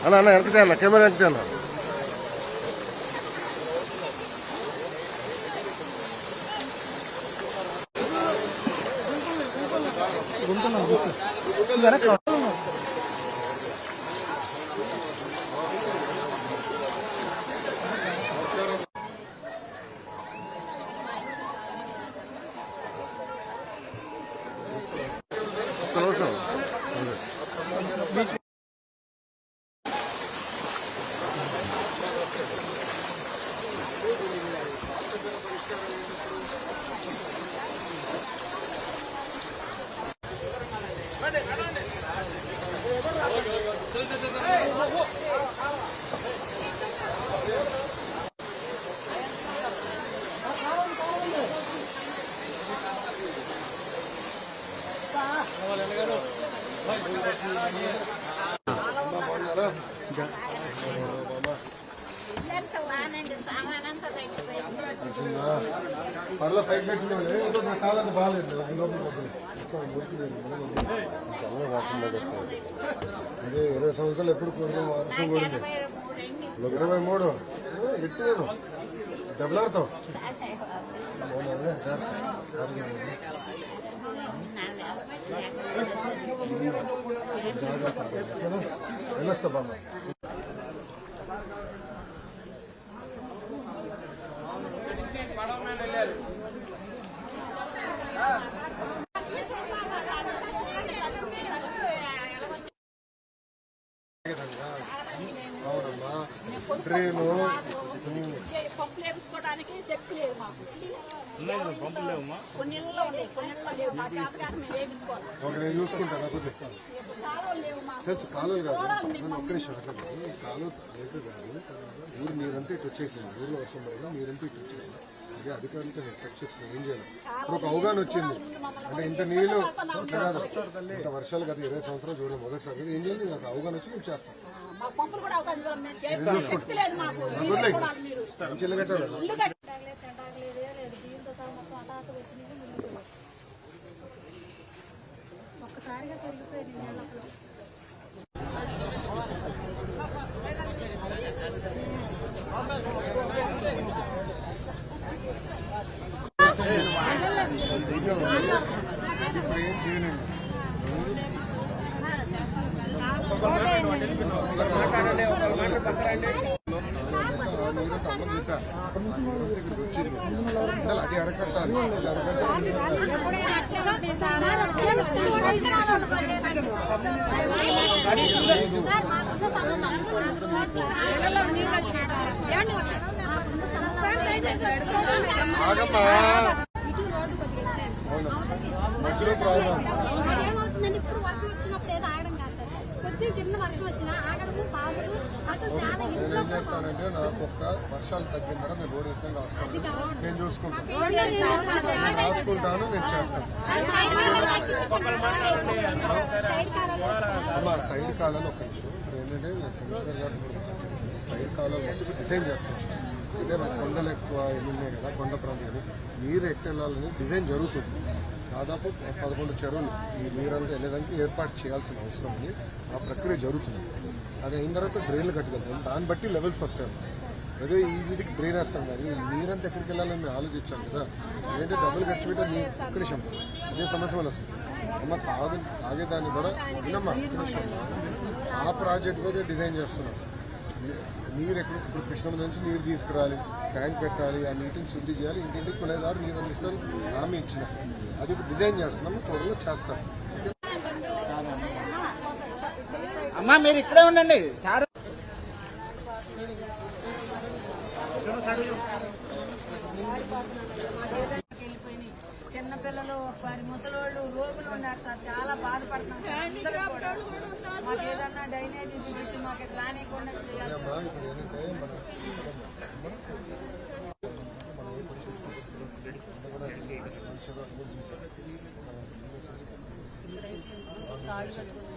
అన్న అన్న ఎనకతే అన్న కెమెరా ఎనకతే అన్న పర్లో పైకి పెట్టిన కాలంటే బాగాలేదు అదే 20 సంవత్సరాలు ఎప్పుడు వర్షం కూడింది 23 ఎట్లేదు దెబ్బలాడతావు వెళ్ళొస్తా బాబా అవునమ్మా ట్రైను పంపులు వేయించుకోవడానికి చెప్పు లేదు మాకు నేను చూసుకుంటాను తెలుసు కాలువలు కాదు ఒక్క నిమిషం అట్లా కాలువ లేదు కాదు ఊరు నీరంతా ఇటు వచ్చేసింది ఊర్లో వర్షం పడదు నీరంతా ఇటు వచ్చేసింది అదే అధికారులతో నేను చర్చ చేస్తున్నాను ఏం చేయాలి ఇప్పుడు ఒక అవగాహన వచ్చింది అంటే ఇంత నీళ్లు కాదు ఇంత వర్షాలు గత 20 సంవత్సరాలు చూడడం మొదటిసారి ఏం చేయాలి నాకు అవగాహన వచ్చి నేను చేస్తాను చెల్లి కట్టాలి ఒక్కసారిగా పెరిగిపోయింది నేలప్పుడు ఇప్పుడు ఏం చేయలేము ఇక్కడికి వచ్చింది అది అరకట్టాలి మధ్యలో ప్రాబ్లం ఇప్పుడు వర్షం వచ్చినప్పుడు ఏదో ఆగడం కాదు సార్ కొద్దిగా చిన్న వర్షం వచ్చినా ఆగడము పాములు అసలు చాలా నేను ఏం చేస్తానంటే నాకు ఒక్క వర్షాలు తగ్గిన తర్వాత నేను రోడ్ వేసుకొని రాస్తాను నేను చూసుకుంటాను రాసుకుంటాను నేను చేస్తాను అమ్మా సైడ్ కాలాలు ఒక్క నిమిషం ఇప్పుడు ఏంటంటే నేను కమిషనర్ గారు సైడ్ కాలాలు మొత్తం డిజైన్ చేస్తాను అంటే మన కొండలు ఎక్కువ ఎన్ని ఉన్నాయి కదా కొండ ప్రాంతాలు నీరు ఎట్టెళ్ళాలని డిజైన్ జరుగుతుంది దాదాపు 11 చెరువులు ఈ నీరంతా వెళ్ళేదానికి ఏర్పాటు చేయాల్సిన అవసరం ఉంది ఆ ప్రక్రియ జరుగుతుంది అది అయిన తర్వాత డ్రైన్లు కట్టగలుగుతాం దాన్ని బట్టి లెవెల్స్ వస్తాయి అదే ఈ వీధికి డ్రైన్ వేస్తాం కానీ ఈ నీరంతా ఎక్కడికి వెళ్ళాలని మేము ఆలోచించాం కదా ఏంటంటే డబ్బులు ఖర్చు పెట్టే నీ ఒక్క నిమిషం అదే సమస్య వల్ల వస్తుంది అమ్మ తాగేదాన్ని కూడా వినమ్మా ఒక్క నిమిషం ఆ ప్రాజెక్ట్ కూడా డిజైన్ చేస్తున్నాం నీరు ఎక్కడ ఇప్పుడు కృష్ణ నుంచి నీరు తీసుకురావాలి ట్యాంక్ పెట్టాలి ఆ నీటిని శుద్ధి చేయాలి ఇంటింటికి కొనేదారు నీరు అందిస్తారు హామీ ఇచ్చిన అది ఇప్పుడు డిజైన్ చేస్తున్నాము త్వరలో చేస్తాం అమ్మా మీరు ఇక్కడే ఉండండి సార్ చిన్నపిల్లలు వారి ముసలోళ్ళు రోగులు ఉన్నారు సార్ చాలా బాధపడుతున్నాం సార్ అందరూ కూడా మాకు ఏదన్నా డ్రైనేజీ తీపించి మాకు రానికుండా చేయాలి కాళ్ళు కట్టుకుని